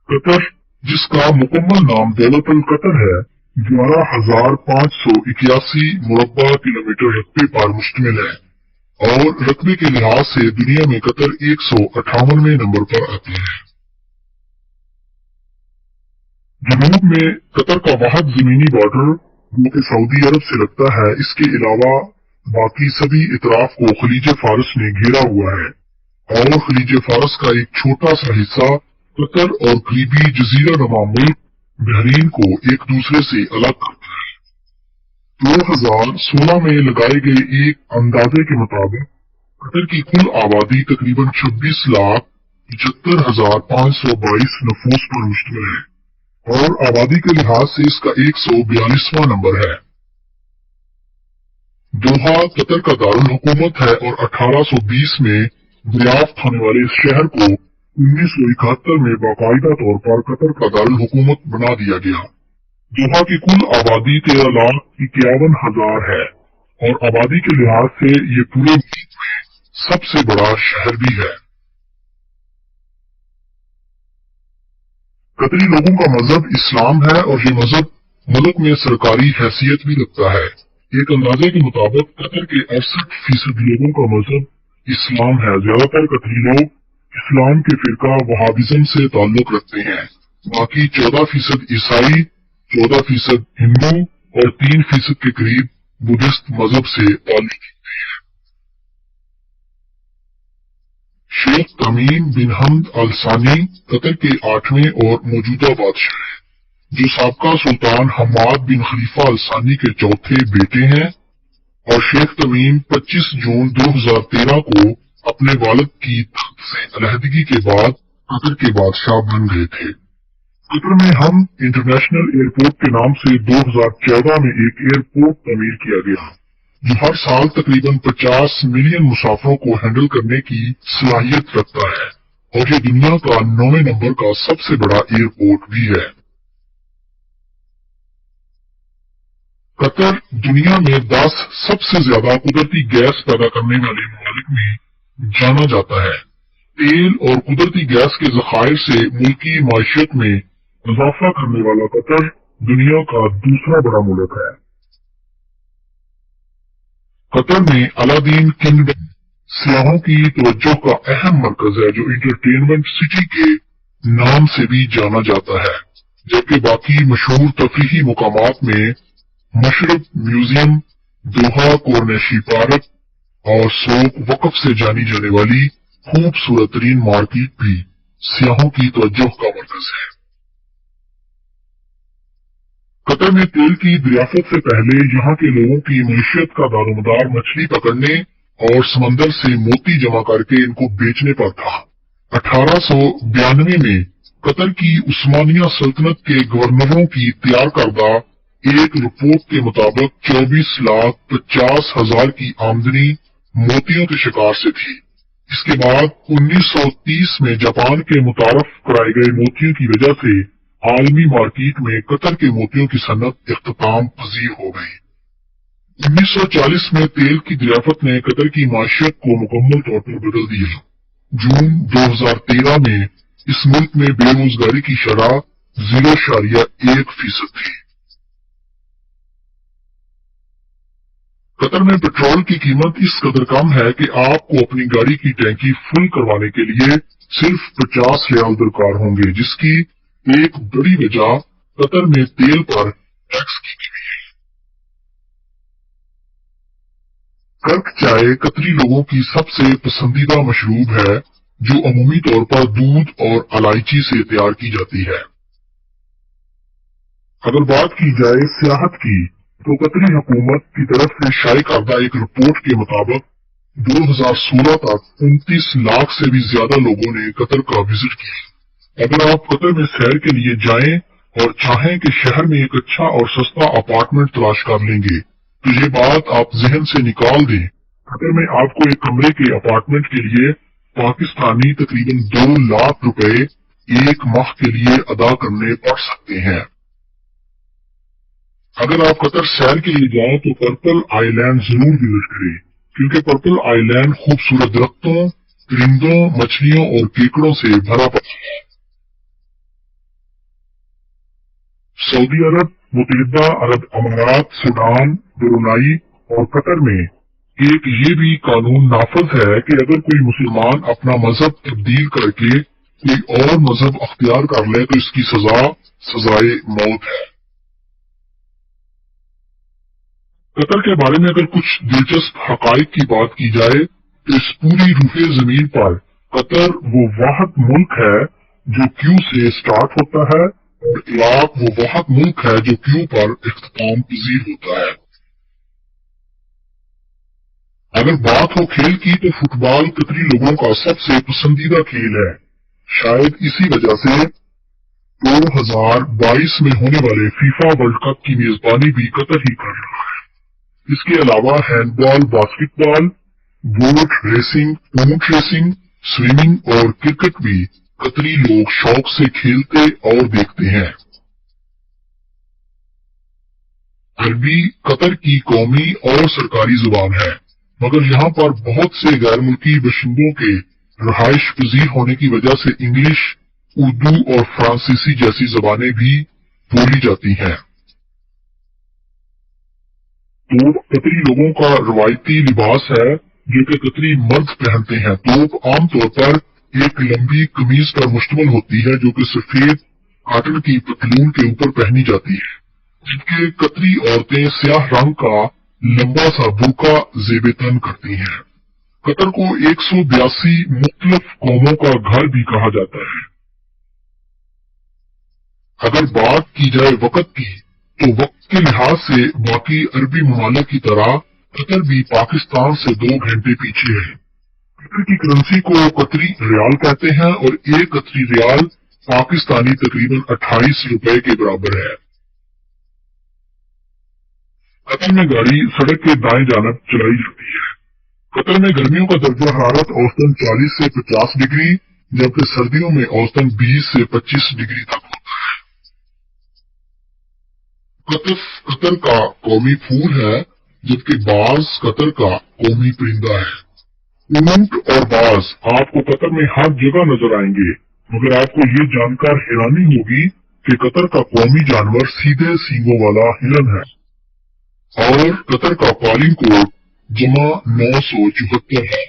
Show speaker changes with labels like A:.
A: قطر، جس کا مکمل نام دولت القطر ہے، 11,581 مربع کلومیٹر رقبے پر مشتمل ہے اور رقبے کے لحاظ سے دنیا میں قطر 158ویں نمبر پر آتی ہے۔ جنوب میں قطر کا واحد زمینی بارڈر جو کہ سعودی عرب سے لگتا ہے، اس کے علاوہ باقی سبھی اطراف کو خلیج فارس نے گھیرا ہوا ہے اور خلیج فارس کا ایک چھوٹا سا حصہ قطر اور قریبی جزیرہ نما ملک بحرین کو ایک دوسرے سے الگ کرتا ہے۔ 2016 میں لگائے گئے ایک اندازے کے مطابق قطر کی کل آبادی تقریباً 26,75,522 نفوس پر مشتمل ہے اور آبادی کے لحاظ سے اس کا 142واں نمبر ہے۔ دوحہ قطر کا دارالحکومت ہے اور 1820 میں دریافت ہونے والے اس شہر کو 1971 میں باقاعدہ طور پر قطر کا دارالحکومت بنا دیا گیا۔ دوحہ کی کل آبادی 13,51,000 ہے اور آبادی کے لحاظ سے یہ پورے ملک میں سب سے بڑا شہر بھی ہے۔ قطری لوگوں کا مذہب اسلام ہے اور یہ مذہب ملک میں سرکاری حیثیت بھی رکھتا ہے۔ ایک اندازے کے مطابق قطر کے 68% لوگوں کا مذہب اسلام ہے۔ زیادہ تر قطری لوگ اسلام کے فرقہ وہابزم سے تعلق رکھتے ہیں، باقی 14% عیسائی، 14% ہندو اور 3% کے قریب بدھسٹ مذہب سے تعلق رکھتے ہیں۔ شیخ تمیم بن حمد آل ثانی قطر کے 8ویں اور موجودہ بادشاہ ہیں، جو سابقہ سلطان حماد بن خلیفہ آل ثانی کے چوتھے بیٹے ہیں، اور شیخ تمیم 25 جون 2013 کو اپنے والد کی تخت سے علیحدگی کے بعد قطر کے بادشاہ بن گئے تھے۔ قطر میں ہم انٹرنیشنل ایئرپورٹ کے نام سے 2014 میں ایک ایئرپورٹ تعمیر کیا گیا جو ہر سال تقریباً 50 ملین مسافروں کو ہینڈل کرنے کی صلاحیت رکھتا ہے اور یہ دنیا کا 9ویں نمبر کا سب سے بڑا ایئرپورٹ بھی ہے۔ قطر دنیا میں 10 سب سے زیادہ قدرتی گیس پیدا کرنے والے ممالک میں جانا جاتا ہے۔ تیل اور قدرتی گیس کے ذخائر سے ملکی معیشت میں اضافہ کرنے والا قطر دنیا کا دوسرا بڑا ملک ہے۔ قطر میں الادین کنگڈم سیاحوں کی توجہ کا اہم مرکز ہے جو انٹرٹینمنٹ سٹی کے نام سے بھی جانا جاتا ہے، جبکہ باقی مشہور تفریحی مقامات میں مشرق میوزیم، دوحہ کورنیشی پارک اور سوق وقف سے جانی جانے والی خوبصورت ترین مارکیٹ بھی سیاحوں کی توجہ کا مرکز ہے۔ قطر میں تیل کی دریافت سے پہلے یہاں کے لوگوں کی معیشت کا دار و مدار مچھلی پکڑنے اور سمندر سے موتی جمع کر کے ان کو بیچنے پر تھا۔ 1892 میں قطر کی عثمانیہ سلطنت کے گورنروں کی تیار کردہ ایک رپورٹ کے مطابق 24,50,000 کی آمدنی موتیوں کے شکار سے تھی۔ اس کے بعد 1930 میں جاپان کے متعارف کرائے گئے موتیوں کی وجہ سے عالمی مارکیٹ میں قطر کے موتیوں کی صنعت اختتام پذیر ہو گئی۔ 1940 میں تیل کی دریافت نے قطر کی معیشت کو مکمل طور پر بدل دیا۔ جون 2013 میں اس ملک میں بے روزگاری کی شرح 0.1% تھی۔ قطر میں پیٹرول کی قیمت اس قدر کم ہے کہ آپ کو اپنی گاڑی کی ٹینکی فل کروانے کے لیے صرف 50 ریال درکار ہوں گے، جس کی ایک بڑی وجہ قطر میں تیل پر ٹیکس کی کمی ہے۔ کرک چائے قطری لوگوں کی سب سے پسندیدہ مشروب ہے جو عمومی طور پر دودھ اور الائچی سے تیار کی جاتی ہے۔ اگر بات کی جائے سیاحت کی تو قطری حکومت کی طرف سے شائع کردہ ایک رپورٹ کے مطابق 2016 تک 29 لاکھ سے بھی زیادہ لوگوں نے قطر کا وزٹ کیا۔ اگر آپ قطر میں سیر کے لیے جائیں اور چاہیں کہ شہر میں ایک اچھا اور سستا اپارٹمنٹ تلاش کر لیں گے تو یہ بات آپ ذہن سے نکال دیں۔ قطر میں آپ کو ایک کمرے کے اپارٹمنٹ کے لیے پاکستانی تقریباً 2 لاکھ روپے ایک ماہ کے لیے ادا کرنے پڑ سکتے ہیں۔ اگر آپ قطر سیر کے لیے جائیں تو پرپل آئی لینڈ ضرور وزٹ کریں، کیونکہ پرپل آئی لینڈ خوبصورت درختوں، پرندوں، مچھلیوں اور کیکڑوں سے بھرا پڑا ہے۔ سعودی عرب، متحدہ عرب امارات، سوڈان، برونائی اور قطر میں ایک یہ بھی قانون نافذ ہے کہ اگر کوئی مسلمان اپنا مذہب تبدیل کر کے کوئی اور مذہب اختیار کر لے تو اس کی سزا سزائے موت ہے۔ قطر کے بارے میں اگر کچھ دلچسپ حقائق کی بات کی جائے تو اس پوری روح زمین پر قطر وہ واحد ملک ہے جو کیو سے سٹارٹ ہوتا ہے اور عراق وہ واحد ملک ہے جو کیو پر اختتام پذیر ہوتا ہے۔ اگر بات ہو کھیل کی تو فٹ بال قطری لوگوں کا سب سے پسندیدہ کھیل ہے۔ شاید اسی وجہ سے 2022 میں ہونے والے فیفا ورلڈ کپ کی میزبانی بھی قطر ہی کر رہا ہے۔ اس کے علاوہ ہینڈ بال، باسکٹ بال، بوٹ ریسنگ، اونٹ ریسنگ، سوئمنگ اور کرکٹ بھی قطری لوگ شوق سے کھیلتے اور دیکھتے ہیں۔ عربی قطر کی قومی اور سرکاری زبان ہے، مگر یہاں پر بہت سے غیر ملکی باشندوں کے رہائش پذیر ہونے کی وجہ سے انگلش، اردو اور فرانسیسی جیسی زبانیں بھی بولی جاتی ہیں۔ توپ قطری لوگوں کا روایتی لباس ہے جو کہ قطری مرد پہنتے ہیں۔ توپ عام طور پر ایک لمبی قمیض پر مشتمل ہوتی ہے جو کہ سفید کاٹن کی پتلون کے اوپر پہنی جاتی ہے، جبکہ قطری عورتیں سیاہ رنگ کا لمبا سا برقع زیب تن کرتی ہیں۔ قطر کو 182 مختلف قوموں کا گھر بھی کہا جاتا ہے۔ اگر بات کی جائے وقت کی تو وقت کے لحاظ سے باقی عربی ممالک کی طرح قطر بھی پاکستان سے 2 گھنٹے پیچھے ہے۔ قطر کی کرنسی کو قطری ریال کہتے ہیں اور ایک قطری ریال پاکستانی تقریباً 28 روپے کے برابر ہے۔ قطر میں گاڑی سڑک کے دائیں جانب چلائی جاتی ہے۔ قطر میں گرمیوں کا درجہ حرارت اوسطاً 40 سے 50 ڈگری جبکہ سردیوں میں اوسطاً 20 سے 25 ڈگری تک ہوتا ہے۔ قطف قطر کا قومی پھول ہے جبکہ باز قطر کا قومی پرندہ ہے۔ اونٹ اور باز آپ کو قطر میں ہر جگہ نظر آئیں گے، مگر آپ کو یہ جان کر حیرانی ہوگی کہ قطر کا قومی جانور سیدھے سینگوں والا ہرن ہے اور قطر کا قالین کوڈ +974 ہے۔